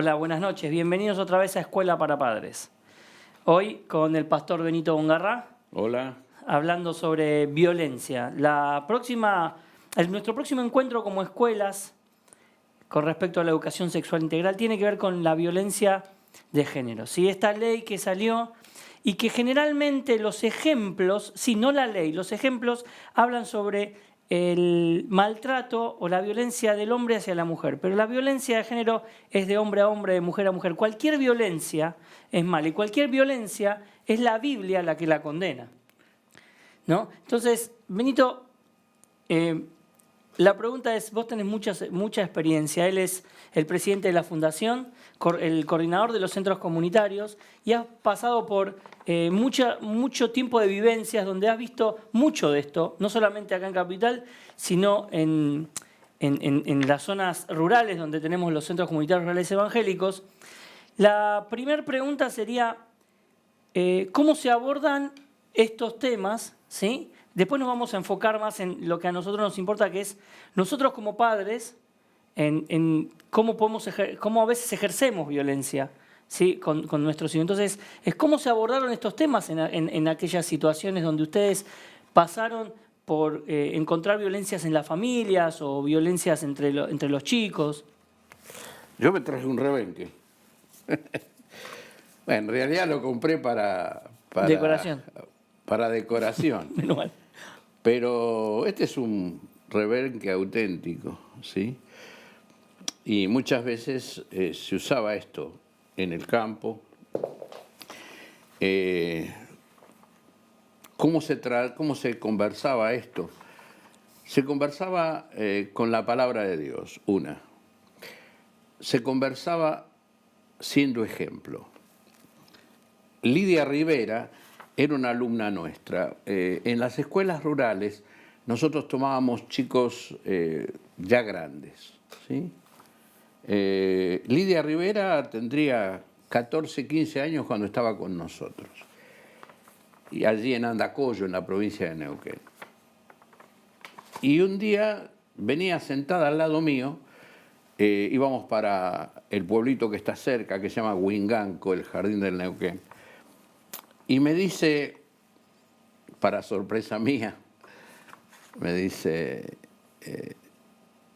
Hola, buenas noches. Bienvenidos otra vez a Escuela para Padres. Hoy con el pastor Benito Bongarrá. Hola. Hablando sobre violencia. Nuestro próximo encuentro como escuelas con respecto a la educación sexual integral tiene que ver con la violencia de género. ¿Sí? Esta ley que salió y que generalmente los ejemplos, no la ley, los ejemplos hablan sobre el maltrato o la violencia del hombre hacia la mujer. Pero la violencia de género es de hombre a hombre, de mujer a mujer. Cualquier violencia es mala y cualquier violencia es la Biblia la que la condena, ¿no? Entonces, Benito, la pregunta es, vos tenés mucha experiencia, él es el presidente de la fundación, el coordinador de los centros comunitarios y has pasado por mucho tiempo de vivencias donde has visto mucho de esto, no solamente acá en Capital, sino en las zonas rurales donde tenemos los centros comunitarios rurales evangélicos. La primera pregunta sería, ¿cómo se abordan estos temas? ¿Sí? Después nos vamos a enfocar más en lo que a nosotros nos importa, que es nosotros como padres, en cómo a veces ejercemos violencia, ¿sí? con nuestros hijos. Entonces, es cómo se abordaron estos temas en aquellas situaciones donde ustedes pasaron por encontrar violencias en las familias o violencias entre los chicos. Yo me traje un rebenque. Bueno, en realidad lo compré Decoración. para decoración. Menos mal. Pero este es un rebenque auténtico, ¿sí? Y muchas veces se usaba esto en el campo. ¿Cómo se conversaba esto? Se conversaba con la palabra de Dios, una. Se conversaba siendo ejemplo. Lidia Rivera era una alumna nuestra. En las escuelas rurales nosotros tomábamos chicos ya grandes, ¿sí? Lidia Rivera tendría 14, 15 años cuando estaba con nosotros. Y allí en Andacollo, en la provincia de Neuquén. Y un día venía sentada al lado mío, íbamos para el pueblito que está cerca, que se llama Huinganco, el Jardín del Neuquén. Y me dice, para sorpresa mía, me dice,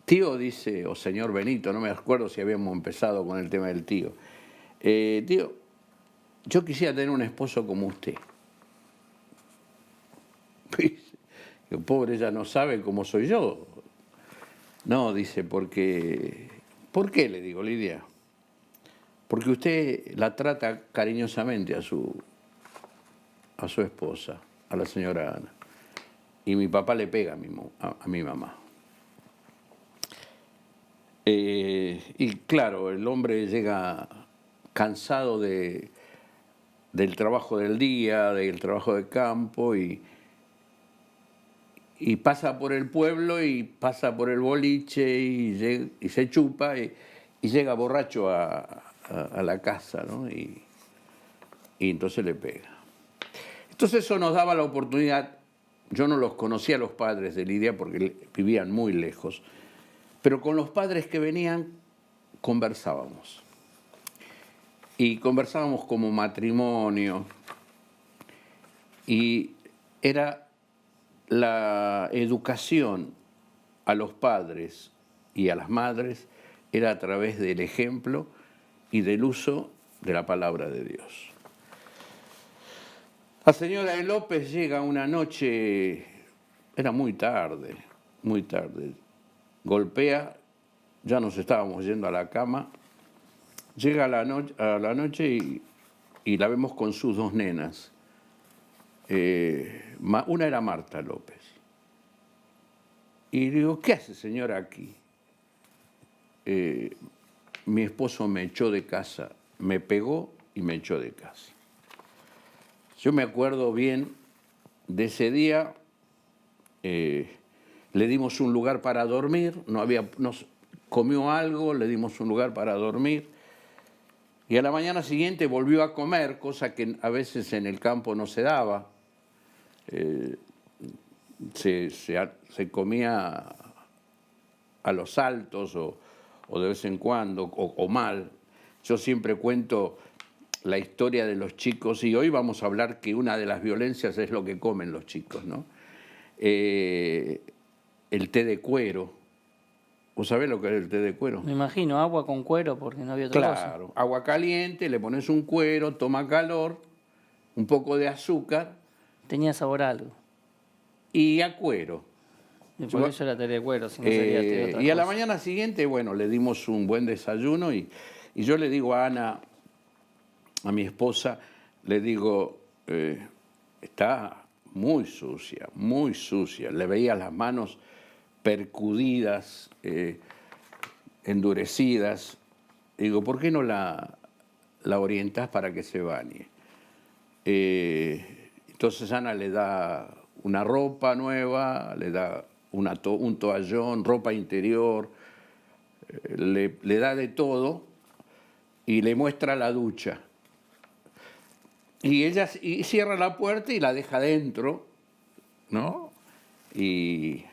tío, dice, o señor Benito, no me acuerdo si habíamos empezado con el tema del tío. Tío, yo quisiera tener un esposo como usted. El pobre ya no sabe cómo soy yo. No, dice, porque... ¿Por qué? Le digo, Lidia. Porque usted la trata cariñosamente a su esposa, a la señora Ana. Y mi papá le pega a mi mamá. Y claro, el hombre llega cansado del trabajo del día, del trabajo de campo, y pasa por el pueblo y pasa por el boliche y se chupa y llega borracho a la casa, ¿no? Y entonces le pega. Entonces eso nos daba la oportunidad. Yo no los conocía a los padres de Lidia porque vivían muy lejos, pero con los padres que venían conversábamos. Y conversábamos como matrimonio. Y era la educación a los padres y a las madres era a través del ejemplo y del uso de la palabra de Dios. La señora de López llega una noche, era muy tarde, golpea, ya nos estábamos yendo a la cama, llega a la noche y la vemos con sus dos nenas. Una era Marta López. Y digo, ¿qué hace señora aquí? Mi esposo me echó de casa, me pegó y me echó de casa. Yo me acuerdo bien de ese día, le dimos un lugar para dormir, nos comió algo, le dimos un lugar para dormir, y a la mañana siguiente volvió a comer, cosa que a veces en el campo no se daba. Se comía a los saltos o de vez en cuando, o mal. Yo siempre cuento la historia de los chicos y hoy vamos a hablar que una de las violencias es lo que comen los chicos, ¿no? El té de cuero. ¿Vos sabés lo que es el té de cuero? Me imagino, agua con cuero porque no había otra cosa. Claro, agua caliente, le pones un cuero, toma calor, un poco de azúcar Tenía sabor a algo. y a cuero. Y por eso era té de cuero, si no sería té de otra Y a la cosa. mañana siguiente, bueno, le dimos un buen desayuno y yo le digo a Ana, a mi esposa, le digo, está muy sucia, muy sucia. Le veía las manos percudidas, endurecidas. Digo, ¿por qué no la orientás para que se bañe? Entonces Ana le da una ropa nueva, le da un toallón, ropa interior, le da de todo y le muestra la ducha. Y ella cierra la puerta y la deja dentro, ¿no? Y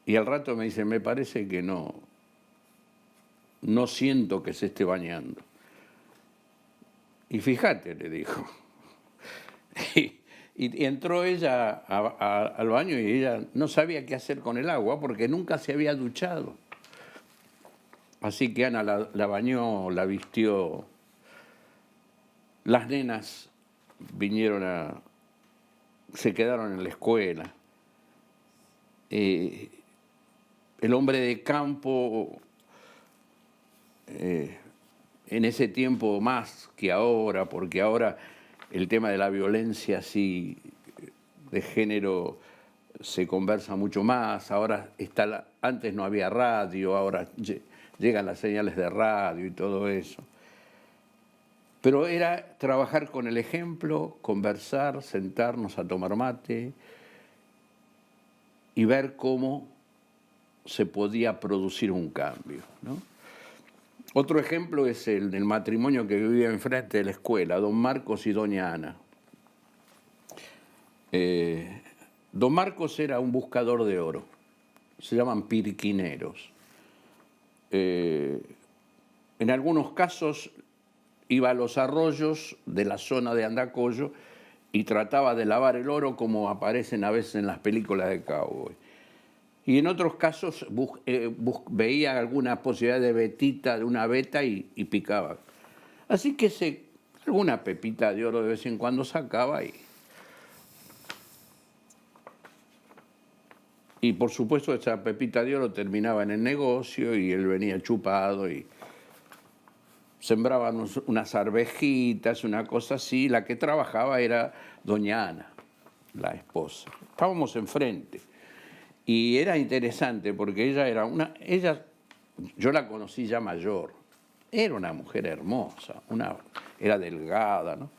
al rato me dice, me parece que no siento que se esté bañando. Y fíjate, le dijo. Y entró ella al baño y ella no sabía qué hacer con el agua porque nunca se había duchado. Así que Ana la bañó, la vistió. Las nenas se quedaron en la escuela. El hombre de campo, en ese tiempo más que ahora, porque ahora el tema de la violencia así de género se conversa mucho más. Ahora antes no había radio, ahora llegan las señales de radio y todo eso. Pero era trabajar con el ejemplo, conversar, sentarnos a tomar mate y ver cómo se podía producir un cambio, ¿no? Otro ejemplo es el del matrimonio que vivía enfrente de la escuela, don Marcos y doña Ana. Don Marcos era un buscador de oro, se llaman pirquineros. En algunos casos iba a los arroyos de la zona de Andacollo y trataba de lavar el oro como aparecen a veces en las películas de cowboy. Y en otros casos veía alguna posibilidad de vetita, de una veta y picaba. Así que alguna pepita de oro de vez en cuando sacaba y por supuesto esa pepita de oro terminaba en el negocio y él venía chupado y sembraban unas arvejitas, una cosa así. La que trabajaba era doña Ana, la esposa. Estábamos enfrente. Y era interesante porque yo la conocí ya mayor. Era una mujer hermosa, era delgada, ¿no?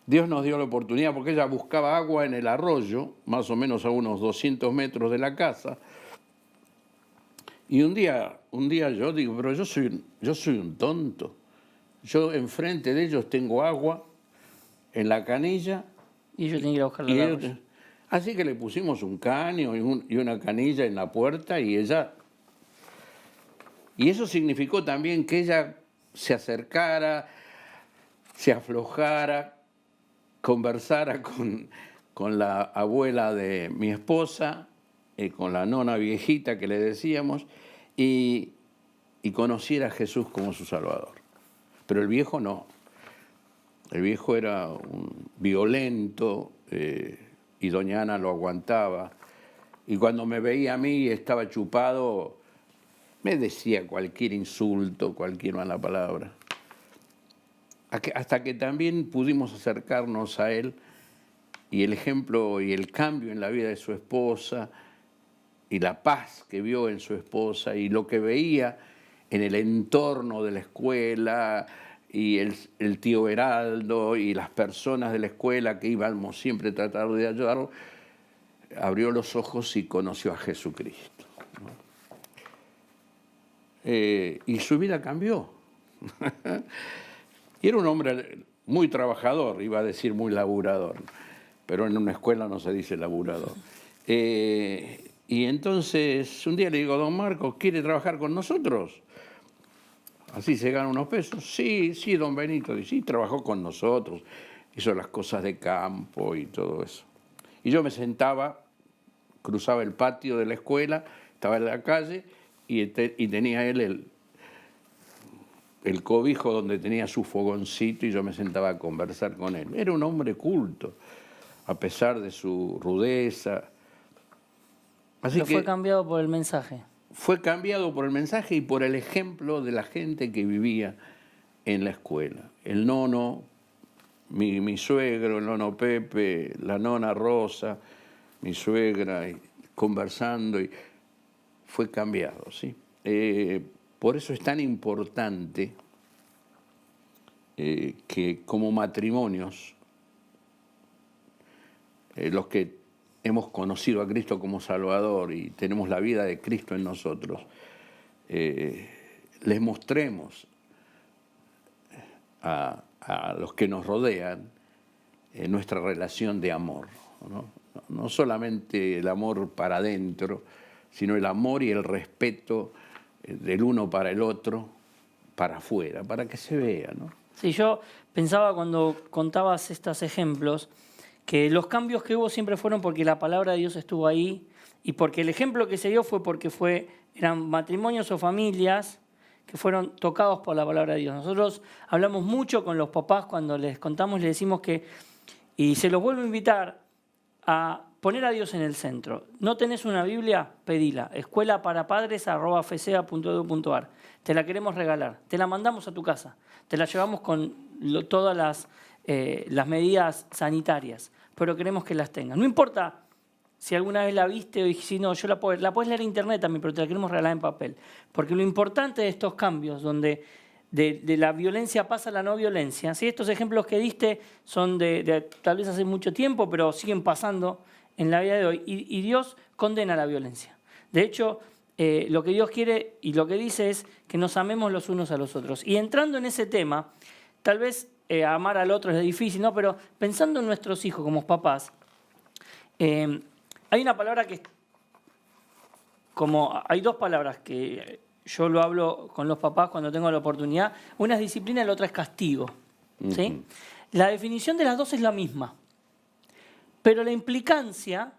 Dios nos dio la oportunidad porque ella buscaba agua en el arroyo, más o menos a unos 200 metros de la casa. Y un día yo digo, pero yo soy un tonto. Yo enfrente de ellos tengo agua en la canilla. Y yo tenía que ir a buscar la agua. Así que le pusimos un caño y una canilla en la puerta y ella... Y eso significó también que ella se acercara, se aflojara, conversara con la abuela de mi esposa, con la nona viejita que le decíamos, y conociera a Jesús como su Salvador. Pero el viejo no. El viejo era violento, y doña Ana lo aguantaba. Y cuando me veía a mí y estaba chupado, me decía cualquier insulto, cualquier mala palabra. Hasta que también pudimos acercarnos a él y el ejemplo y el cambio en la vida de su esposa y la paz que vio en su esposa y lo que veía en el entorno de la escuela y el tío Heraldo y las personas de la escuela que íbamos siempre a tratar de ayudarlo, abrió los ojos y conoció a Jesucristo, ¿no? Y su vida cambió. Y era un hombre muy trabajador, iba a decir muy laburador, pero en una escuela no se dice laburador. Y entonces un día le digo, don Marcos, ¿quiere trabajar con nosotros? ¿Así se ganan unos pesos? Sí, sí, don Benito. Y sí, trabajó con nosotros, hizo las cosas de campo y todo eso. Y yo me sentaba, cruzaba el patio de la escuela, estaba en la calle y tenía él el cobijo donde tenía su fogoncito y yo me sentaba a conversar con él. Era un hombre culto, a pesar de su rudeza. Así Pero que fue cambiado por el mensaje. fue cambiado por el mensaje y por el ejemplo de la gente que vivía en la escuela. El nono, mi suegro, el nono Pepe, la nona Rosa, mi suegra, y conversando, y fue cambiado, ¿sí? Por eso es tan importante que como matrimonios, los que hemos conocido a Cristo como Salvador y tenemos la vida de Cristo en nosotros, les mostremos a los que nos rodean nuestra relación de amor, ¿no? No solamente el amor para adentro, sino el amor y el respeto del uno para el otro, para afuera, para que se vea, ¿no? Sí, yo pensaba cuando contabas estos ejemplos que los cambios que hubo siempre fueron porque la palabra de Dios estuvo ahí y porque el ejemplo que se dio fue porque eran matrimonios o familias que fueron tocados por la palabra de Dios. Nosotros hablamos mucho con los papás cuando les contamos, les decimos que, y se los vuelvo a invitar a poner a Dios en el centro. ¿No tenés una Biblia? Pedila. escuelaparapadres@fca.edu.ar. Te la queremos regalar. Te la mandamos a tu casa. Te la llevamos con todas las medidas sanitarias, pero queremos que las tengas. No importa si alguna vez la viste o si no, la puedes leer en internet también, pero te la queremos regalar en papel. Porque lo importante de estos cambios, donde de la violencia pasa a la no violencia, ¿sí? Estos ejemplos que diste son de tal vez hace mucho tiempo, pero siguen pasando en la vida de hoy. Y Dios condena la violencia. De hecho, lo que Dios quiere y lo que dice es que nos amemos los unos a los otros. Y entrando en ese tema, tal vez amar al otro es difícil, ¿no? Pero pensando en nuestros hijos como papás, hay una palabra hay dos palabras que yo lo hablo con los papás cuando tengo la oportunidad. Una es disciplina y la otra es castigo, ¿sí? Uh-huh. La definición de las dos es la misma, pero la implicancia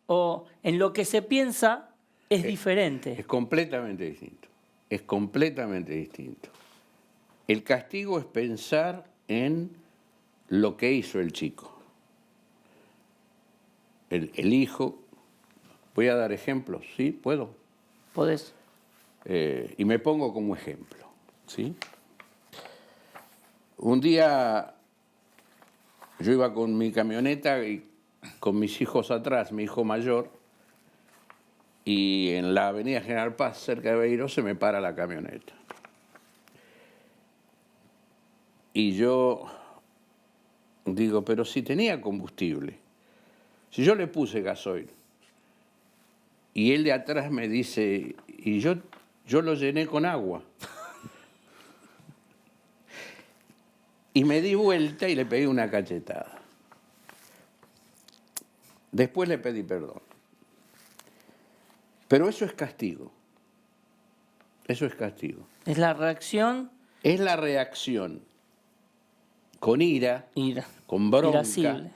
o en lo que se piensa es diferente. Es completamente distinto. Es completamente distinto. El castigo es pensar en lo que hizo el chico. El hijo. Voy a dar ejemplos, ¿sí? ¿Puedo? Podés. Y me pongo como ejemplo, ¿sí? Un día yo iba con mi camioneta y con mis hijos atrás, mi hijo mayor, y en la avenida General Paz, cerca de Beiró, se me para la camioneta. Y yo digo, pero si tenía combustible, si yo le puse gasoil, y él de atrás me dice, y yo lo llené con agua. Y me di vuelta y le pegué una cachetada. Después le pedí perdón. Pero eso es castigo. Eso es castigo. Es la reacción. Es la reacción con ira. Con bronca, irascible,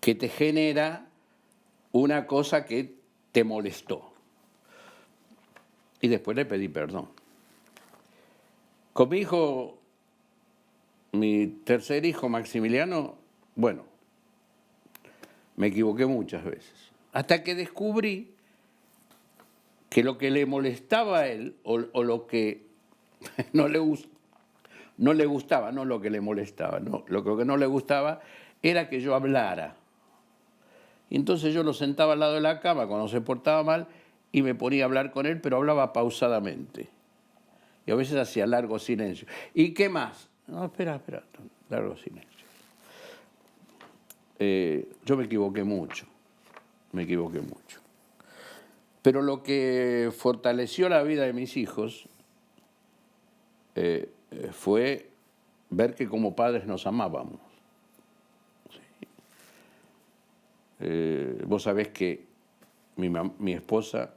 que te genera una cosa que te molestó. Y después le pedí perdón. Con mi hijo, mi tercer hijo, Maximiliano, bueno, me equivoqué muchas veces. Hasta que descubrí que lo que le molestaba a él, o lo que no le gustaba, no lo que le molestaba, no, lo que no le gustaba era que yo hablara. Y entonces yo lo sentaba al lado de la cama cuando se portaba mal y me ponía a hablar con él, pero hablaba pausadamente. Y a veces hacía largo silencio. ¿Y qué más? No, espera, largo silencio. Yo me equivoqué mucho. Pero lo que fortaleció la vida de mis hijos fue ver que como padres nos amábamos. Vos sabés que mi esposa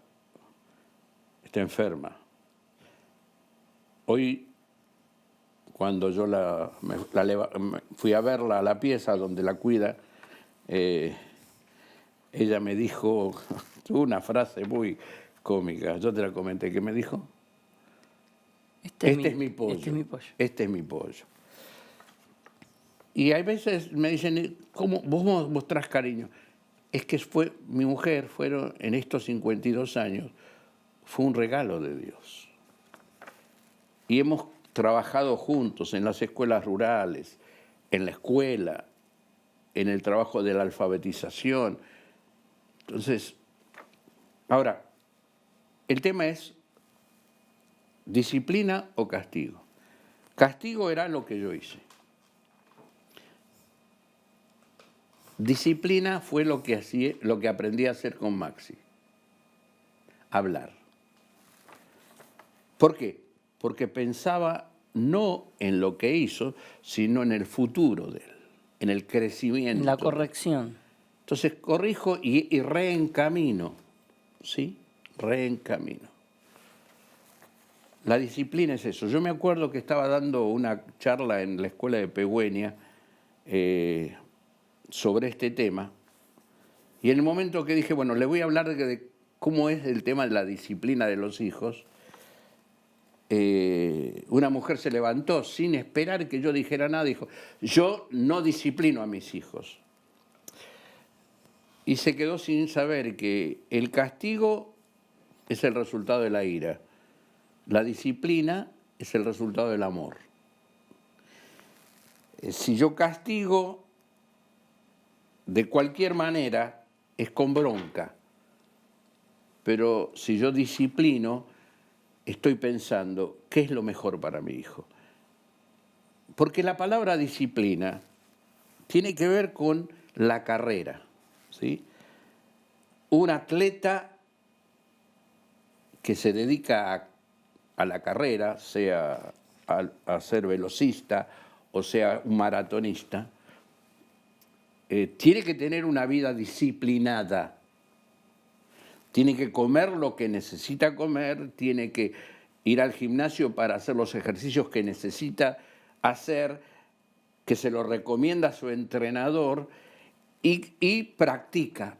está enferma Hoy, cuando yo fui a verla a la pieza donde la cuida, ella me dijo, tuvo una frase muy cómica, yo te la comenté, ¿qué me dijo? Este es mi pollo. Este es mi pollo. Este es mi pollo. Y hay veces me dicen, ¿cómo vos mostrás cariño? Es que mi mujer, en estos 52 años, fue un regalo de Dios. Y hemos trabajado juntos en las escuelas rurales, en la escuela, en el trabajo de la alfabetización. Entonces, ahora, el tema es disciplina o castigo. Castigo era lo que yo hice. Disciplina fue lo que aprendí a hacer con Maxi. Hablar. ¿Por qué? Porque pensaba no en lo que hizo, sino en el futuro de él, en el crecimiento. La corrección. Entonces corrijo y reencamino, ¿sí? Reencamino. La disciplina es eso. Yo me acuerdo que estaba dando una charla en la escuela de Pegüeña sobre este tema, y en el momento que dije, bueno, le voy a hablar de cómo es el tema de la disciplina de los hijos, una mujer se levantó sin esperar que yo dijera nada, dijo, yo no disciplino a mis hijos. Y se quedó sin saber que el castigo es el resultado de la ira, la disciplina es el resultado del amor. Si yo castigo de cualquier manera, es con bronca, pero si yo disciplino, estoy pensando, ¿qué es lo mejor para mi hijo? Porque la palabra disciplina tiene que ver con la carrera, ¿sí? Un atleta que se dedica a la carrera, sea a ser velocista o sea un maratonista, tiene que tener una vida disciplinada. Tiene que comer lo que necesita comer, tiene que ir al gimnasio para hacer los ejercicios que necesita hacer, que se lo recomienda a su entrenador, y practica.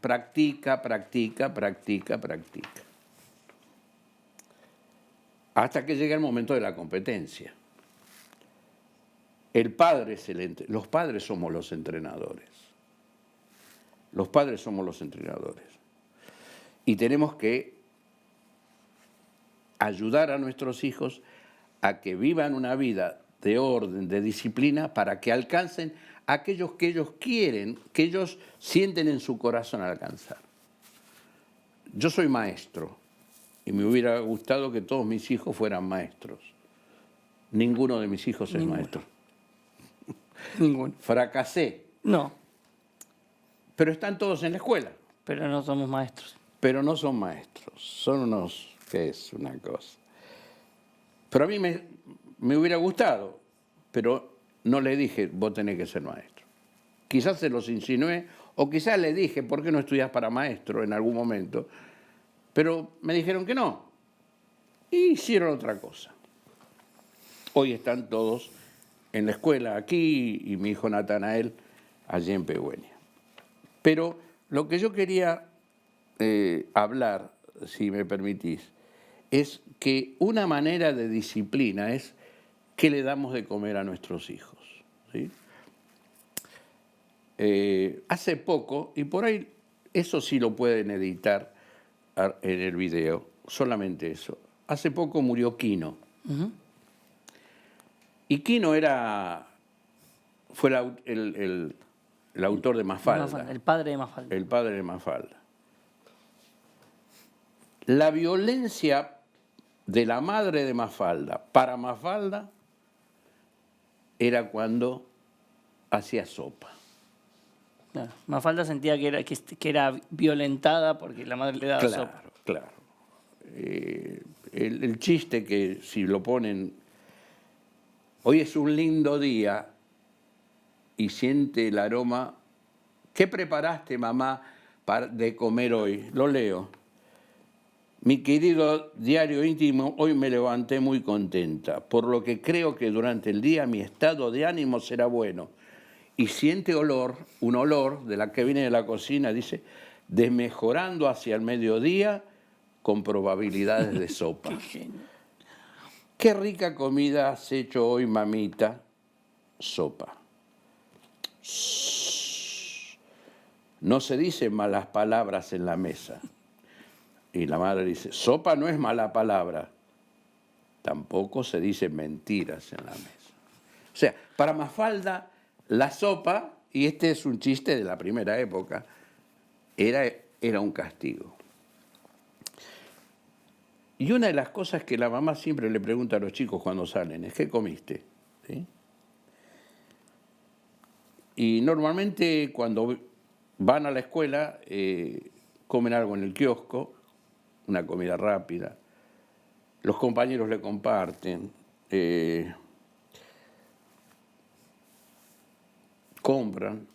Hasta que llega el momento de la competencia. Los padres somos los entrenadores. Los padres somos los entrenadores. Y tenemos que ayudar a nuestros hijos a que vivan una vida de orden, de disciplina, para que alcancen aquellos que ellos quieren, que ellos sienten en su corazón alcanzar. Yo soy maestro y me hubiera gustado que todos mis hijos fueran maestros. Ninguno de mis hijos es maestro. Ninguno. Fracasé. No. Pero están todos en la escuela. Pero no somos maestros. Pero no son maestros, son unos, ¿qué es una cosa? Pero a mí me hubiera gustado, pero no le dije, vos tenés que ser maestro. Quizás se los insinué, o quizás le dije, ¿por qué no estudias para maestro en algún momento? Pero me dijeron que no, y hicieron otra cosa. Hoy están todos en la escuela aquí, y mi hijo Natanael allí en Pegüeña. Pero lo que yo quería hablar, si me permitís, es que una manera de disciplina es qué le damos de comer a nuestros hijos, ¿sí? Hace poco, y por ahí eso sí lo pueden editar en el video, solamente eso. Hace poco murió Quino. Uh-huh. Y Quino fue el autor de Mafalda. El padre de Mafalda. El padre de Mafalda. La violencia de la madre de Mafalda para Mafalda era cuando hacía sopa. Claro. Mafalda sentía que era violentada porque la madre le daba sopa. Claro. El chiste que si lo ponen, hoy es un lindo día y siente el aroma. ¿Qué preparaste, mamá, de comer hoy? Lo leo. Mi querido diario íntimo, hoy me levanté muy contenta, por lo que creo que durante el día mi estado de ánimo será bueno. Y siente un olor de la que viene de la cocina, dice, desmejorando hacia el mediodía con probabilidades de sopa. Qué genio. Qué rica comida has hecho hoy, mamita. Sopa. No se dicen malas palabras en la mesa. Y la madre dice, sopa no es mala palabra. Tampoco se dicen mentiras en la mesa. O sea, para Mafalda, la sopa, y este es un chiste de la primera época, era un castigo. Y una de las cosas que la mamá siempre le pregunta a los chicos cuando salen es, ¿qué comiste? ¿Sí? Y normalmente cuando van a la escuela, comen algo en el kiosco, una comida rápida, los compañeros le comparten, compran.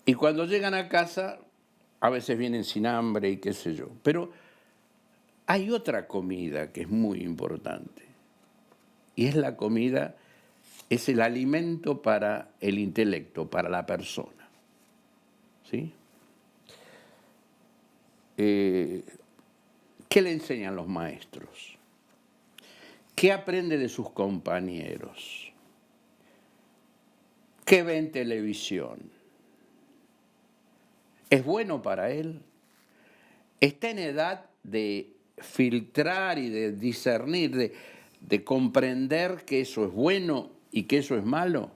Y cuando llegan a casa, a veces vienen sin hambre y qué sé yo. Pero hay otra comida que es muy importante. Y es la comida, es el alimento para el intelecto, para la persona. ¿Sí? ¿Qué le enseñan los maestros? ¿Qué aprende de sus compañeros? ¿Qué ve en televisión? ¿Es bueno para él? ¿Está en edad de filtrar y de discernir, de comprender que eso es bueno y que eso es malo?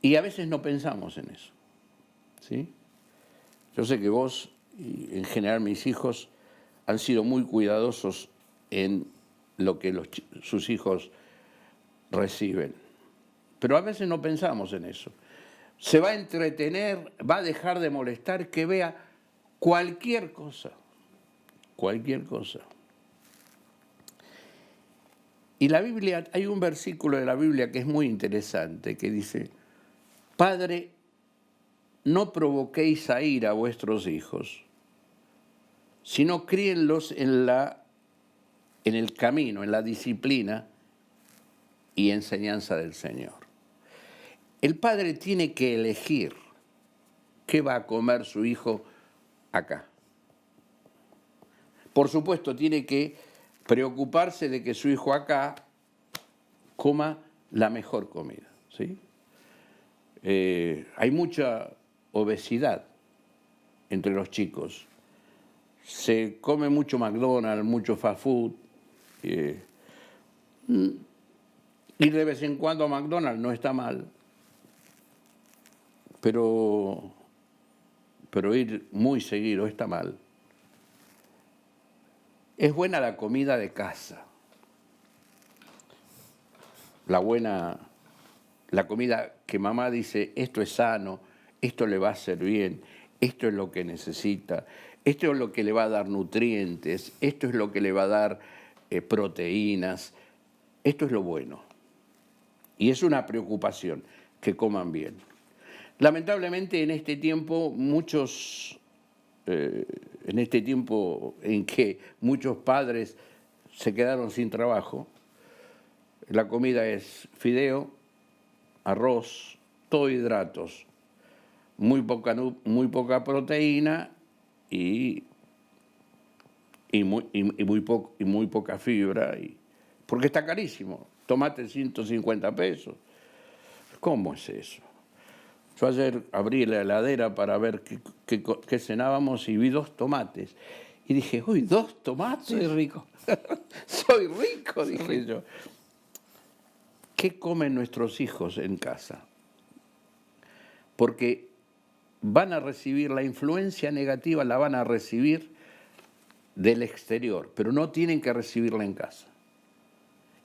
Y a veces no pensamos en eso. ¿Sí? Yo sé que vos, y en general mis hijos, han sido muy cuidadosos en lo que sus hijos reciben. Pero a veces no pensamos en eso. Se va a entretener, va a dejar de molestar, que vea cualquier cosa. Cualquier cosa. Y la Biblia, hay un versículo de la Biblia que es muy interesante, que dice, Padre, no provoquéis a ira a vuestros hijos, sino críenlos en el camino, en la disciplina y enseñanza del Señor. El padre tiene que elegir qué va a comer su hijo acá. Por supuesto, tiene que preocuparse de que su hijo acá coma la mejor comida. ¿Sí? Hay mucha obesidad entre los chicos. Se come mucho McDonald's, mucho fast food. Ir de vez en cuando a McDonald's no está mal, pero ir muy seguido está mal. Es buena la comida de casa, la comida que mamá dice, esto es sano, esto le va a hacer bien, esto es lo que necesita, esto es lo que le va a dar nutrientes, esto es lo que le va a dar proteínas, esto es lo bueno. Y es una preocupación que coman bien. Lamentablemente en este tiempo en que muchos padres se quedaron sin trabajo, la comida es fideo, arroz, todo hidratos, muy poca proteína y muy poca fibra, porque está carísimo. Tomate 150 pesos. ¿Cómo es eso? Yo ayer abrí la heladera para ver qué cenábamos y vi 2 tomates. Y dije, uy, 2 tomates. Soy rico. Soy rico, dije yo. ¿Qué comen nuestros hijos en casa? Porque van a recibir la influencia negativa, la van a recibir del exterior, pero no tienen que recibirla en casa.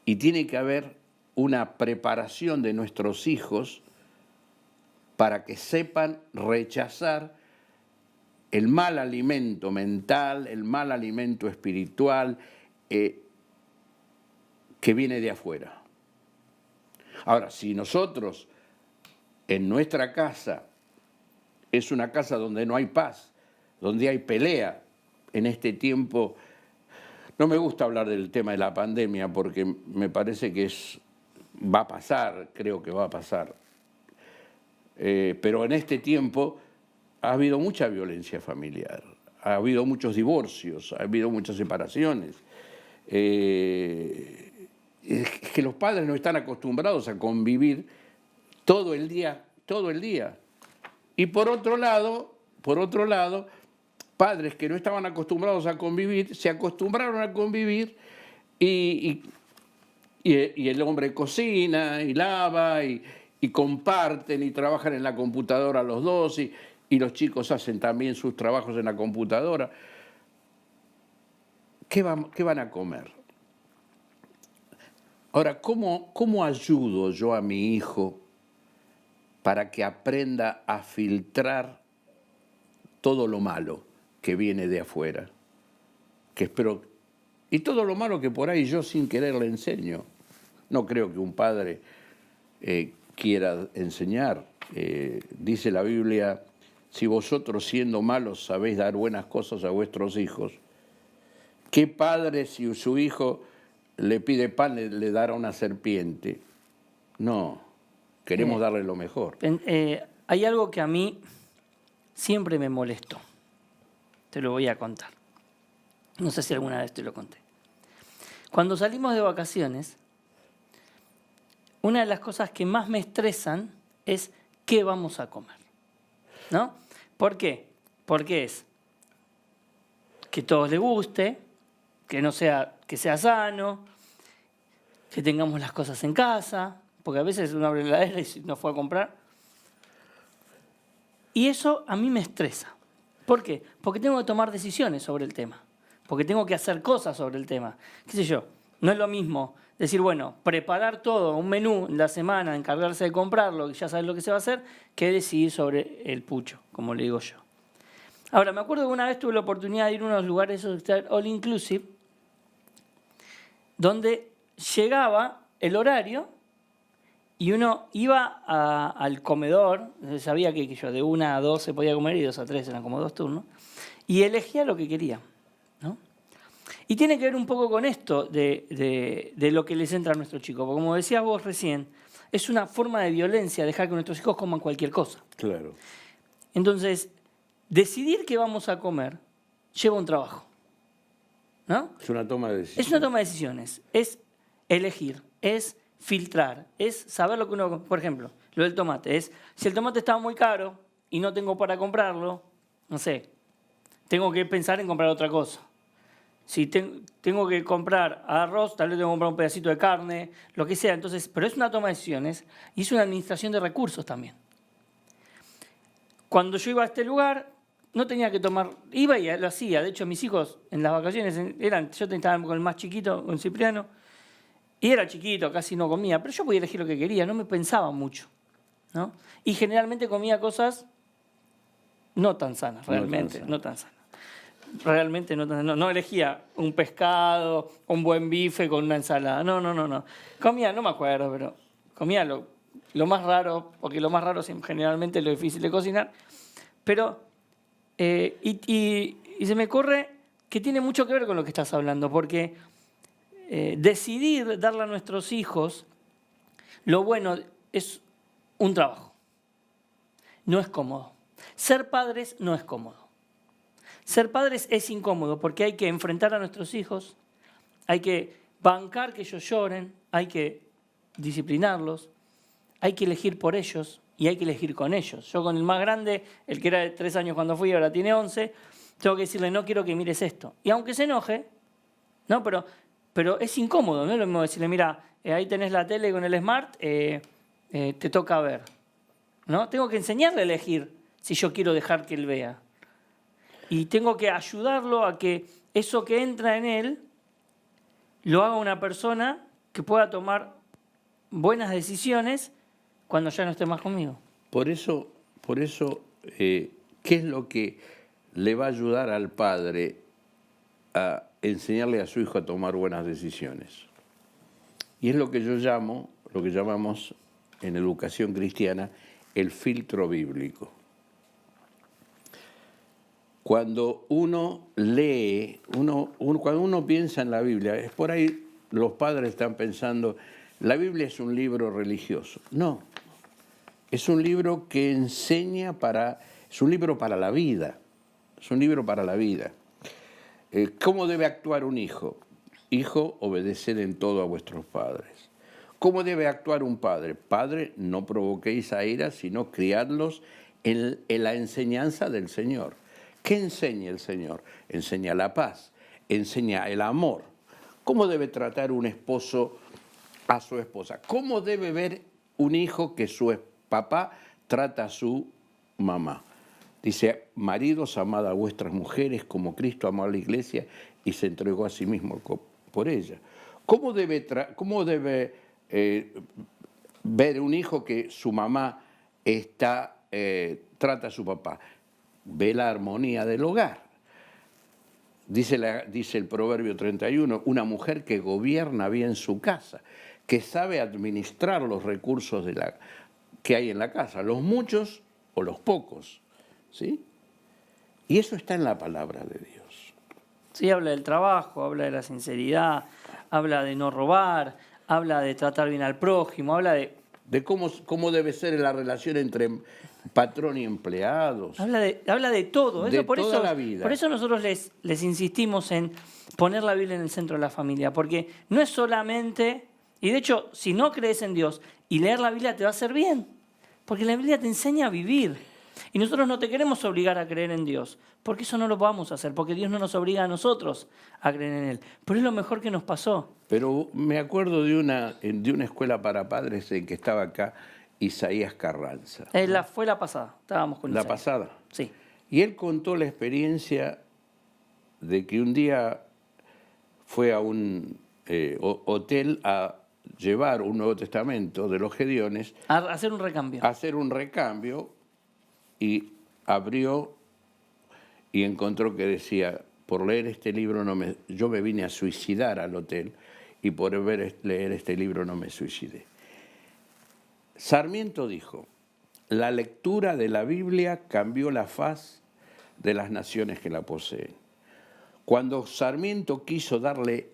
Y tiene que haber una preparación de nuestros hijos para que sepan rechazar el mal alimento mental, el mal alimento espiritual que viene de afuera. Ahora, si nosotros en nuestra casa es una casa donde no hay paz, donde hay pelea en este tiempo. No me gusta hablar del tema de la pandemia porque me parece que va a pasar, creo que va a pasar. Pero en este tiempo ha habido mucha violencia familiar, ha habido muchos divorcios, ha habido muchas separaciones. Es que los padres no están acostumbrados a convivir todo el día. Y por otro lado, padres que no estaban acostumbrados a convivir, se acostumbraron a convivir y el hombre cocina y lava y comparten y trabajan en la computadora los dos y los chicos hacen también sus trabajos en la computadora. ¿Qué van a comer? Ahora, ¿cómo ayudo yo a mi hijo para que aprenda a filtrar todo lo malo que viene de afuera? Y todo lo malo que por ahí yo sin querer le enseño. No creo que un padre quiera enseñar. Dice la Biblia, si vosotros siendo malos sabéis dar buenas cosas a vuestros hijos, ¿qué padre si su hijo le pide pan le dará una serpiente? No, queremos darle lo mejor. Hay algo que a mí siempre me molestó. Te lo voy a contar. No sé si alguna vez te lo conté. Cuando salimos de vacaciones, una de las cosas que más me estresan es qué vamos a comer, ¿no? ¿Por qué? Porque es que a todos les guste, que sea sano, que tengamos las cosas en casa, porque a veces uno abre la heladera y no fue a comprar. Y eso a mí me estresa. ¿Por qué? Porque tengo que tomar decisiones sobre el tema, porque tengo que hacer cosas sobre el tema. ¿Qué sé yo? No es lo mismo decir, bueno, preparar todo, un menú en la semana, encargarse de comprarlo, y ya sabes lo que se va a hacer, que decidir sobre el pucho, como le digo yo. Ahora, me acuerdo que una vez tuve la oportunidad de ir a unos lugares all inclusive, donde llegaba el horario y uno iba al comedor, sabía que yo de 1 a 2 se podía comer y 2 a 3 eran como 2 turnos, y elegía lo que quería, ¿no? Y tiene que ver un poco con esto de lo que les entra a nuestros chicos, porque como decías vos recién, es una forma de violencia dejar que nuestros hijos coman cualquier cosa. Claro. Entonces, decidir qué vamos a comer lleva un trabajo, ¿no? Es una toma de decisiones. Es una toma de decisiones, es elegir, es filtrar, es saber lo que uno... Por ejemplo, lo del tomate, es si el tomate está muy caro y no tengo para comprarlo, no sé, tengo que pensar en comprar otra cosa. Si tengo que comprar arroz, tal vez tengo que comprar un pedacito de carne, lo que sea. Entonces, pero es una toma de decisiones y es una administración de recursos también. Cuando yo iba a este lugar, no tenía que tomar... Iba y lo hacía. De hecho, mis hijos en las vacaciones yo estaba con el más chiquito, con Cipriano, y era chiquito, casi no comía, pero yo podía elegir lo que quería, no me pensaba mucho, ¿no? Y generalmente comía cosas no tan sanas, realmente, no tan sanas. Realmente no elegía un pescado, un buen bife con una ensalada. No. Comía, no me acuerdo, pero comía lo más raro, porque lo más raro es generalmente lo difícil de cocinar. Pero, y se me ocurre que tiene mucho que ver con lo que estás hablando, porque decidir darle a nuestros hijos lo bueno es un trabajo. No es cómodo. Ser padres no es cómodo. Ser padres es incómodo porque hay que enfrentar a nuestros hijos, hay que bancar que ellos lloren, hay que disciplinarlos, hay que elegir por ellos y hay que elegir con ellos. Yo con el más grande, el que era de 3 años cuando fui, ahora tiene 11, tengo que decirle, no quiero que mires esto. Y aunque se enoje, ¿no? Pero es incómodo, no es lo mismo decirle, mira, ahí tenés la tele con el Smart, te toca ver. ¿No? Tengo que enseñarle a elegir si yo quiero dejar que él vea. Y tengo que ayudarlo a que eso que entra en él lo haga una persona que pueda tomar buenas decisiones cuando ya no esté más conmigo. Por eso, ¿qué es lo que le va a ayudar al padre a enseñarle a su hijo a tomar buenas decisiones? Y es lo que lo que llamamos en educación cristiana, el filtro bíblico. cuando uno lee, cuando uno piensa en la Biblia, es por ahí los padres están pensando, la Biblia es un libro religioso. No, es un libro que enseña es un libro para la vida, es un libro para la vida. ¿Cómo debe actuar un hijo? Hijo, obedeced en todo a vuestros padres. ¿Cómo debe actuar un padre? Padre, no provoquéis a ira, sino criadlos en la enseñanza del Señor. ¿Qué enseña el Señor? Enseña la paz, enseña el amor. ¿Cómo debe tratar un esposo a su esposa? ¿Cómo debe ver un hijo que su papá trata a su mamá? Dice, maridos, amad a vuestras mujeres como Cristo amó a la iglesia y se entregó a sí mismo por ella. ¿Cómo debe ver un hijo que su mamá trata a su papá? Ve la armonía del hogar. Dice el Proverbio 31, una mujer que gobierna bien su casa, que sabe administrar los recursos que hay en la casa, los muchos o los pocos. ¿Sí? Y eso está en la palabra de Dios. Sí, habla del trabajo, habla de la sinceridad, habla de no robar, habla de tratar bien al prójimo, habla de cómo debe ser la relación entre patrón y empleados. Habla de todo. De toda la vida. Por eso nosotros les insistimos en poner la Biblia en el centro de la familia, porque no es solamente, y de hecho, si no crees en Dios y leer la Biblia te va a hacer bien, porque la Biblia te enseña a vivir. Y nosotros no te queremos obligar a creer en Dios, porque eso no lo vamos a hacer, porque Dios no nos obliga a nosotros a creer en Él. Pero es lo mejor que nos pasó. Pero me acuerdo de una escuela para padres en que estaba acá Isaías Carranza. Fue la pasada, estábamos con ¿La Isaías. pasada? Sí. Y él contó la experiencia de que un día fue a un hotel a llevar un Nuevo Testamento de los Gedeones. A hacer un recambio. A hacer un recambio y abrió y encontró que decía, por leer este libro yo me vine a suicidar al hotel y por leer este libro no me suicidé. Sarmiento dijo, la lectura de la Biblia cambió la faz de las naciones que la poseen. Cuando Sarmiento quiso darle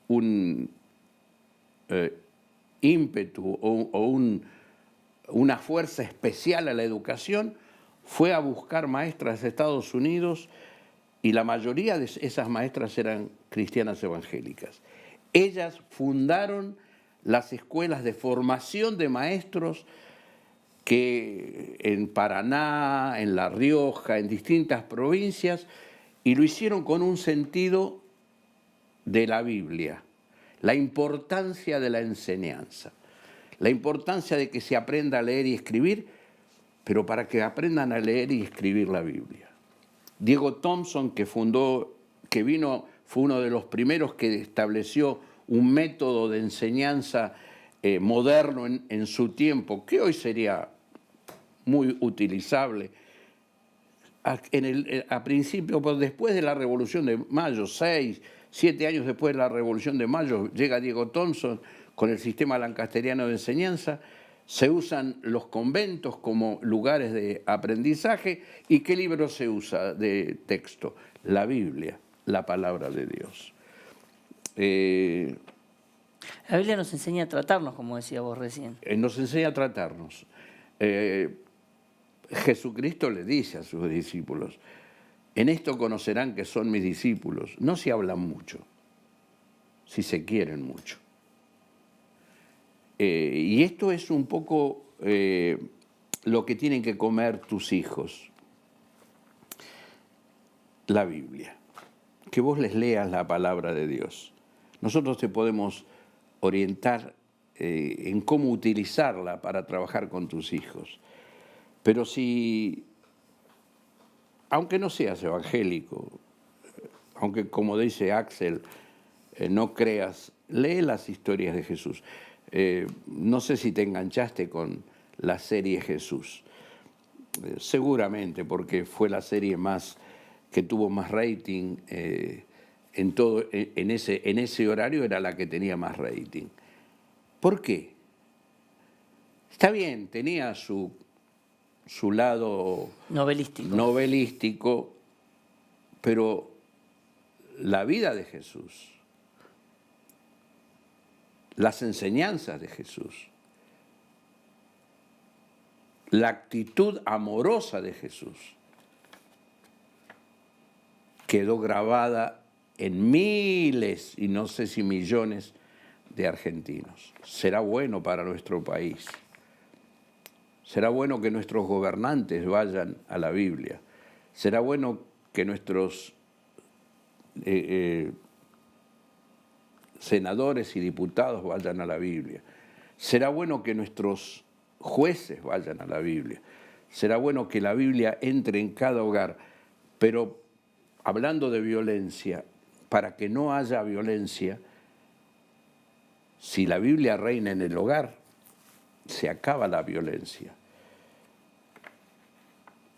un ímpetu o una fuerza especial a la educación, fue a buscar maestras de Estados Unidos y la mayoría de esas maestras eran cristianas evangélicas. Ellas fundaron las escuelas de formación de maestros que en Paraná, en La Rioja, en distintas provincias, y lo hicieron con un sentido de la Biblia, la importancia de la enseñanza, la importancia de que se aprenda a leer y escribir, pero para que aprendan a leer y escribir la Biblia. Diego Thompson, fue uno de los primeros que estableció un método de enseñanza moderno en su tiempo, que hoy sería muy utilizable. A principio, después de la Revolución de Mayo, 6, 7 años después de la Revolución de Mayo, llega Diego Thompson con el sistema lancasteriano de enseñanza. Se usan los conventos como lugares de aprendizaje. ¿Y qué libro se usa de texto? La Biblia, la palabra de Dios. La Biblia nos enseña a tratarnos, como decía vos recién. Nos enseña a tratarnos. Jesucristo le dice a sus discípulos, en esto conocerán que son mis discípulos. No se hablan mucho, si se quieren mucho. Y esto es un poco lo que tienen que comer tus hijos. La Biblia. Que vos les leas la palabra de Dios. Nosotros te podemos orientar en cómo utilizarla para trabajar con tus hijos. Pero aunque no seas evangélico, aunque como dice Axel, no creas, lee las historias de Jesús. No sé si te enganchaste con la serie Jesús. Seguramente, porque fue la serie que tuvo más rating en ese horario, era la que tenía más rating. ¿Por qué? Está bien, tenía su lado novelístico, Pero la vida de Jesús, las enseñanzas de Jesús, la actitud amorosa de Jesús quedó grabada en miles y no sé si millones de argentinos. Será bueno para nuestro país. Será bueno que nuestros gobernantes vayan a la Biblia. Será bueno que nuestros senadores y diputados vayan a la Biblia. Será bueno que nuestros jueces vayan a la Biblia. Será bueno que la Biblia entre en cada hogar. Pero hablando de violencia, para que no haya violencia, si la Biblia reina en el hogar, se acaba la violencia.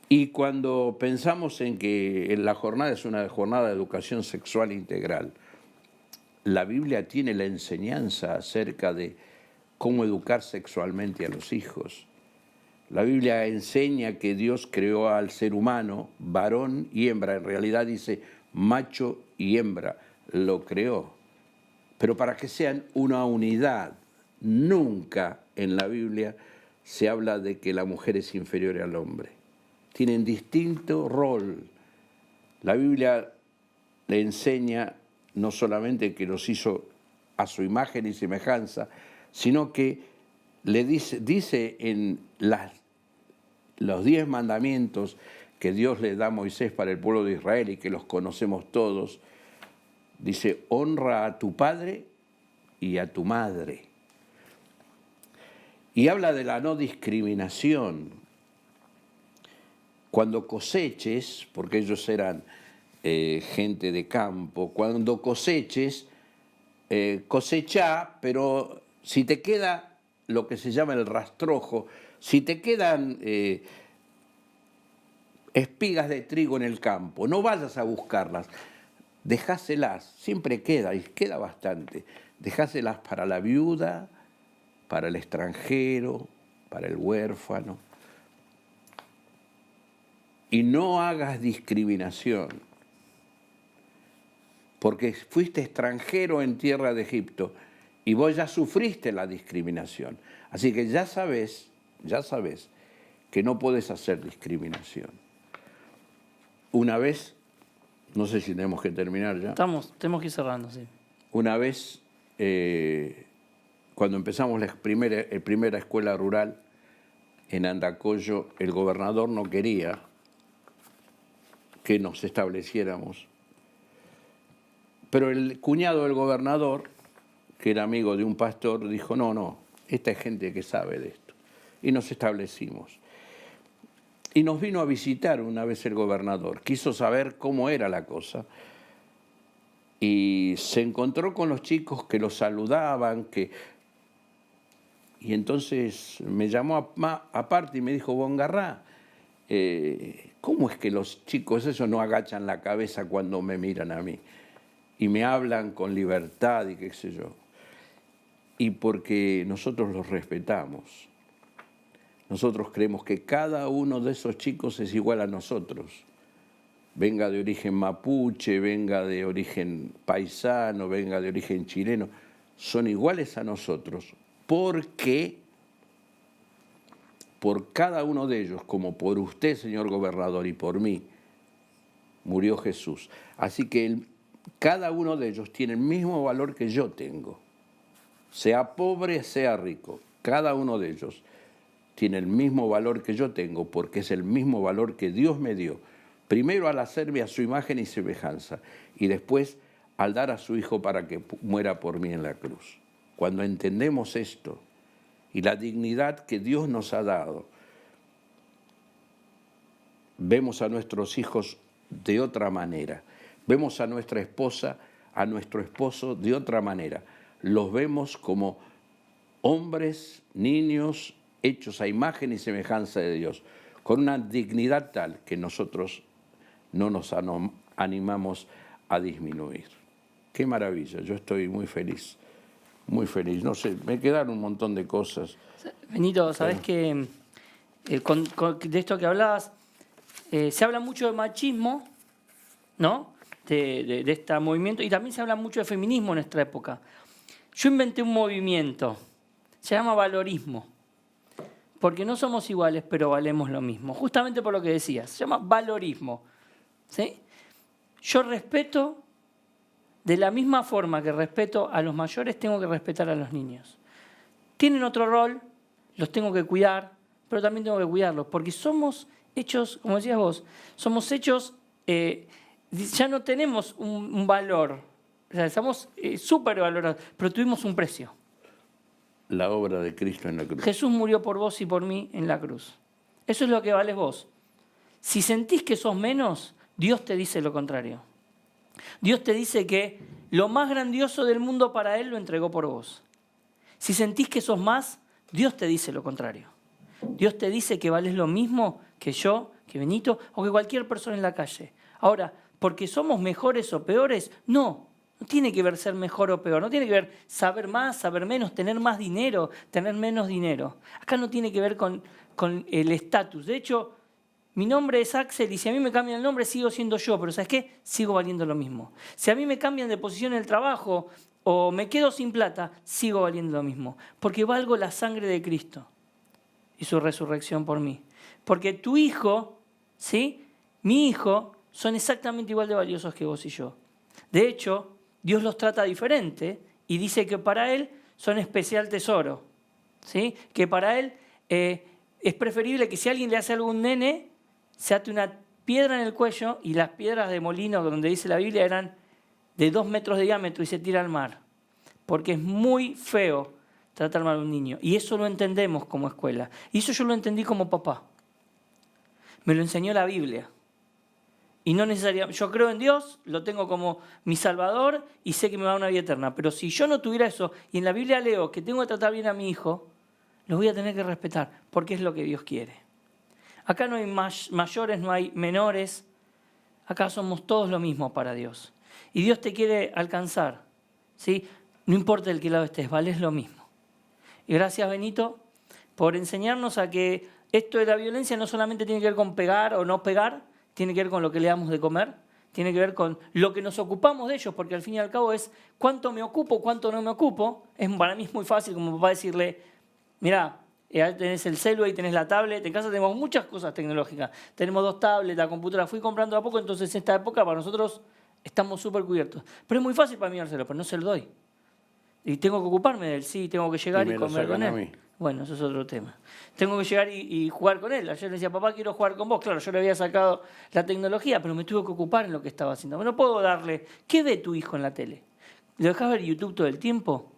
Y cuando pensamos en que la jornada es una jornada de educación sexual integral, la Biblia tiene la enseñanza acerca de cómo educar sexualmente a los hijos. La Biblia enseña que Dios creó al ser humano, varón y hembra. En realidad dice macho y hembra, lo creó. Pero para que sean una unidad, nunca en la Biblia se habla de que la mujer es inferior al hombre. Tienen distinto rol. La Biblia le enseña no solamente que los hizo a su imagen y semejanza, sino que le dice en los 10 mandamientos que Dios le da a Moisés para el pueblo de Israel y que los conocemos todos, dice, honra a tu padre y a tu madre. Y habla de la no discriminación. Cuando coseches, porque ellos eran gente de campo, cuando coseches, cosecha, pero si te queda lo que se llama el rastrojo, si te quedan espigas de trigo en el campo, no vayas a buscarlas, dejáselas, siempre queda, y queda bastante, dejáselas para la viuda, para el extranjero, para el huérfano. Y no hagas discriminación, porque fuiste extranjero en tierra de Egipto y vos ya sufriste la discriminación. Así que ya sabes que no puedes hacer discriminación. Una vez, no sé si tenemos que terminar ya. Tenemos que ir cerrando, sí. Una vez, cuando empezamos la primera escuela rural en Andacollo, el gobernador no quería que nos estableciéramos. Pero el cuñado del gobernador, que era amigo de un pastor, dijo, no, esta es gente que sabe de esto. Y nos establecimos. Y nos vino a visitar una vez el gobernador. Quiso saber cómo era la cosa. Y se encontró con los chicos que los saludaban, y entonces me llamó aparte y me dijo, Bongarrá, ¿cómo es que los chicos esos no agachan la cabeza cuando me miran a mí? Y me hablan con libertad y qué sé yo. Y porque nosotros los respetamos. Nosotros creemos que cada uno de esos chicos es igual a nosotros. Venga de origen mapuche, venga de origen paisano, venga de origen chileno, son iguales a nosotros porque por cada uno de ellos, como por usted, señor gobernador, y por mí, murió Jesús. Así que cada uno de ellos tiene el mismo valor que yo tengo. Sea pobre, sea rico, cada uno de ellos tiene el mismo valor que yo tengo porque es el mismo valor que Dios me dio. Primero al hacerme a su imagen y semejanza y después al dar a su Hijo para que muera por mí en la cruz. Cuando entendemos esto y la dignidad que Dios nos ha dado, vemos a nuestros hijos de otra manera, vemos a nuestra esposa, a nuestro esposo de otra manera. Los vemos como hombres, niños, hechos a imagen y semejanza de Dios, con una dignidad tal que nosotros no nos animamos a disminuir. Qué maravilla, yo estoy muy feliz, muy feliz. No sé, me quedaron un montón de cosas. Benito, sabés que de esto que hablabas, se habla mucho de machismo ¿no? De este movimiento. Y también se habla mucho de feminismo en nuestra época. Yo inventé un movimiento, se llama valorismo, porque no somos iguales, pero valemos lo mismo. Justamente por lo que decías, se llama valorismo. ¿Sí? Yo respeto, de la misma forma que respeto a los mayores, tengo que respetar a los niños. Tienen otro rol, los tengo que cuidar, pero también tengo que cuidarlos, porque somos hechos, como decías vos, somos hechos, ya no tenemos un valor, o sea, estamos súper valorados, pero tuvimos un precio. La obra de Cristo en la cruz. Jesús murió por vos y por mí en la cruz. Eso es lo que vales vos. Si sentís que sos menos, Dios te dice lo contrario. Dios te dice que lo más grandioso del mundo para Él lo entregó por vos. Si sentís que sos más, Dios te dice lo contrario. Dios te dice que vales lo mismo que yo, que Benito o que cualquier persona en la calle. Ahora, ¿porque somos mejores o peores? No tiene que ver ser mejor o peor, no tiene que ver saber más, saber menos, tener más dinero, tener menos dinero. Acá no tiene que ver con el estatus. De hecho, mi nombre es Axel y si a mí me cambian el nombre sigo siendo yo, pero ¿sabes qué? Sigo valiendo lo mismo. Si a mí me cambian de posición en el trabajo o me quedo sin plata, sigo valiendo lo mismo. Porque valgo la sangre de Cristo y su resurrección por mí. Porque tu hijo, ¿sí? Mi hijo, son exactamente igual de valiosos que vos y yo. De hecho, Dios los trata diferente y dice que para Él son especial tesoro. ¿Sí? Que para Él es preferible que si alguien le hace algo a un nene, se ate una piedra en el cuello y las piedras de molino, donde dice la Biblia, eran de 2 metros de diámetro y se tira al mar. Porque es muy feo tratar mal a un niño. Y eso lo entendemos como escuela. Y eso yo lo entendí como papá. Me lo enseñó la Biblia. Y no necesariamente, yo creo en Dios, lo tengo como mi Salvador y sé que me va a dar una vida eterna. Pero si yo no tuviera eso y en la Biblia leo que tengo que tratar bien a mi hijo, los voy a tener que respetar porque es lo que Dios quiere. Acá no hay mayores, no hay menores. Acá somos todos lo mismo para Dios. Y Dios te quiere alcanzar. ¿Sí? No importa de qué lado estés, vales lo mismo. Y gracias, Benito, por enseñarnos a que esto de la violencia no solamente tiene que ver con pegar o no pegar, tiene que ver con lo que le damos de comer, tiene que ver con lo que nos ocupamos de ellos, porque al fin y al cabo es cuánto me ocupo, cuánto no me ocupo. Para mí es muy fácil como papá decirle, mirá, tenés el celu y tenés la tablet, en casa tenemos muchas cosas tecnológicas, tenemos 2 tablets, la computadora, fui comprando a poco, entonces en esta época para nosotros estamos súper cubiertos. Pero es muy fácil para mí dárselo, pero no se lo doy. Y tengo que ocuparme de él, sí, tengo que llegar y comer con él. Bueno, eso es otro tema. Tengo que llegar y jugar con él. Ayer le decía, papá, quiero jugar con vos. Claro, yo le había sacado la tecnología, pero me tuve que ocupar en lo que estaba haciendo. No puedo darle... ¿Qué ve tu hijo en la tele? ¿Lo dejás ver YouTube todo el tiempo?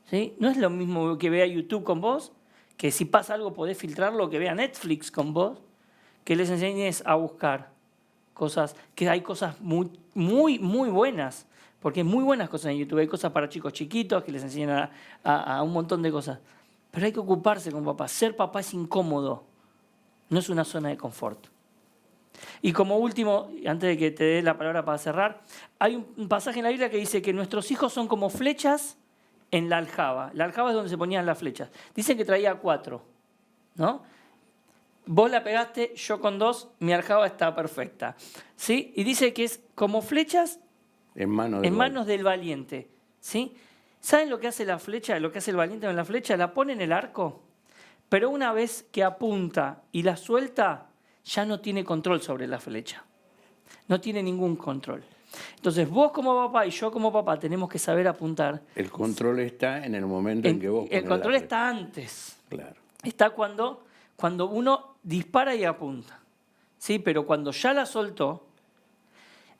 ¿Sí? ¿No es lo mismo que vea YouTube con vos? Que si pasa algo podés filtrarlo, que vea Netflix con vos. Que les enseñes a buscar cosas, que hay cosas muy, muy, muy buenas. Porque hay muy buenas cosas en YouTube. Hay cosas para chicos chiquitos que les enseñan a un montón de cosas. Pero hay que ocuparse con papá. Ser papá es incómodo. No es una zona de confort. Y como último, antes de que te dé la palabra para cerrar, hay un pasaje en la Biblia que dice que nuestros hijos son como flechas en la aljaba. La aljaba es donde se ponían las flechas. Dicen que traía 4, ¿no? Vos la pegaste, yo con 2, mi aljaba está perfecta. ¿Sí? Y dice que es como flechas en manos del valiente. ¿Sí? ¿Saben lo que hace la flecha, lo que hace el valiente con la flecha? La pone en el arco, pero una vez que apunta y la suelta, ya no tiene control sobre la flecha. No tiene ningún control. Entonces vos como papá y yo como papá tenemos que saber apuntar. El control está en el momento en que vos pones el control está antes. Claro. Está cuando uno dispara y apunta. ¿Sí? Pero cuando ya la soltó,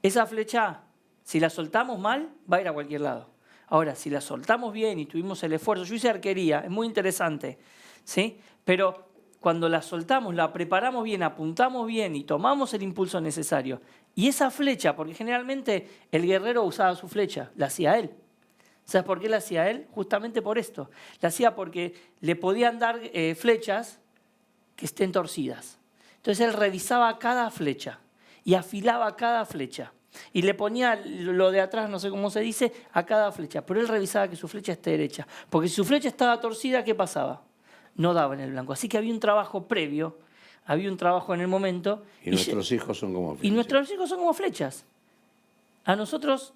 esa flecha, si la soltamos mal, va a ir a cualquier lado. Ahora, si la soltamos bien y tuvimos el esfuerzo, yo hice arquería, es muy interesante, ¿sí? Pero cuando la soltamos, la preparamos bien, apuntamos bien y tomamos el impulso necesario, y esa flecha, porque generalmente el guerrero usaba su flecha, la hacía él. ¿Sabes por qué la hacía él? Justamente por esto. La hacía porque le podían dar flechas que estén torcidas. Entonces él revisaba cada flecha y afilaba cada flecha. Y le ponía lo de atrás, no sé cómo se dice, a cada flecha. Pero él revisaba que su flecha esté derecha. Porque si su flecha estaba torcida, ¿qué pasaba? No daba en el blanco. Así que había un trabajo previo, había un trabajo en el momento. Y nuestros hijos son como flechas. Y nuestros hijos son como flechas. A nosotros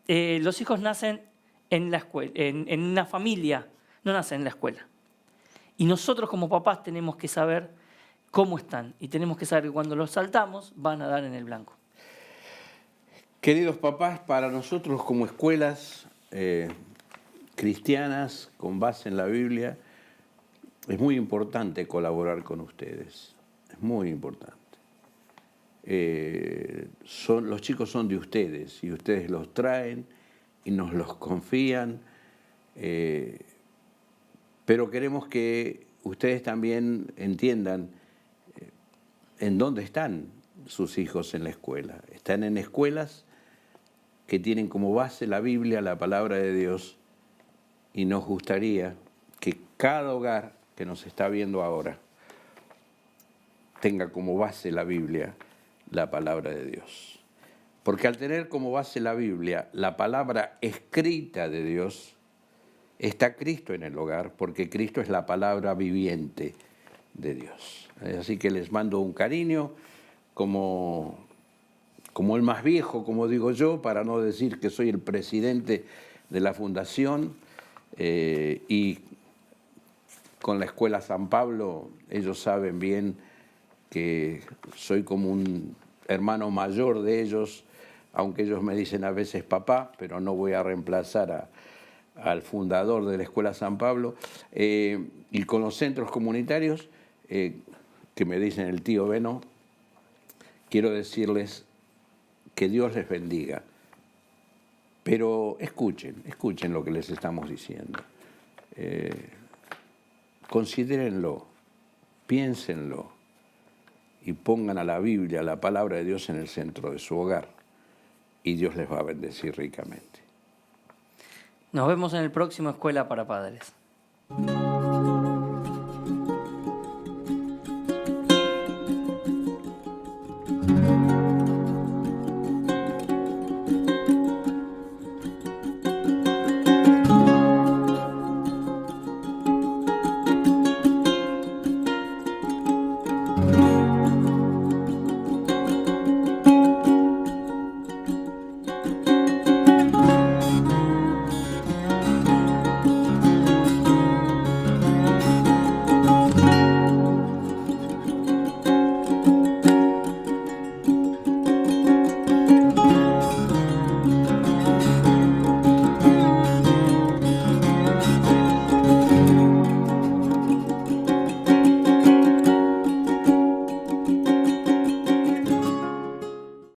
los hijos nacen en la escuela, en una familia, no nacen en la escuela. Y nosotros como papás tenemos que saber cómo están y tenemos que saber que cuando los saltamos van a dar en el blanco. Queridos papás, para nosotros como escuelas cristianas con base en la Biblia, es muy importante colaborar con ustedes, es muy importante. Los chicos son de ustedes y ustedes los traen y nos los confían, pero queremos que ustedes también entiendan en dónde están sus hijos en la escuela. Están en escuelas que tienen como base la Biblia, la palabra de Dios, y nos gustaría que cada hogar que nos está viendo ahora tenga como base la Biblia, la palabra de Dios. Porque al tener como base la Biblia, la palabra escrita de Dios, está Cristo en el hogar, porque Cristo es la palabra viviente de Dios. Así que les mando un cariño como el más viejo, como digo yo, para no decir que soy el presidente de la fundación, y con la Escuela San Pablo, ellos saben bien que soy como un hermano mayor de ellos, aunque ellos me dicen a veces papá, pero no voy a reemplazar al fundador de la Escuela San Pablo, y con los centros comunitarios, que me dicen el tío Beno, quiero decirles que Dios les bendiga, pero escuchen lo que les estamos diciendo, considérenlo, piénsenlo y pongan a la Biblia, la palabra de Dios en el centro de su hogar y Dios les va a bendecir ricamente. Nos vemos en el próximo Escuela para Padres.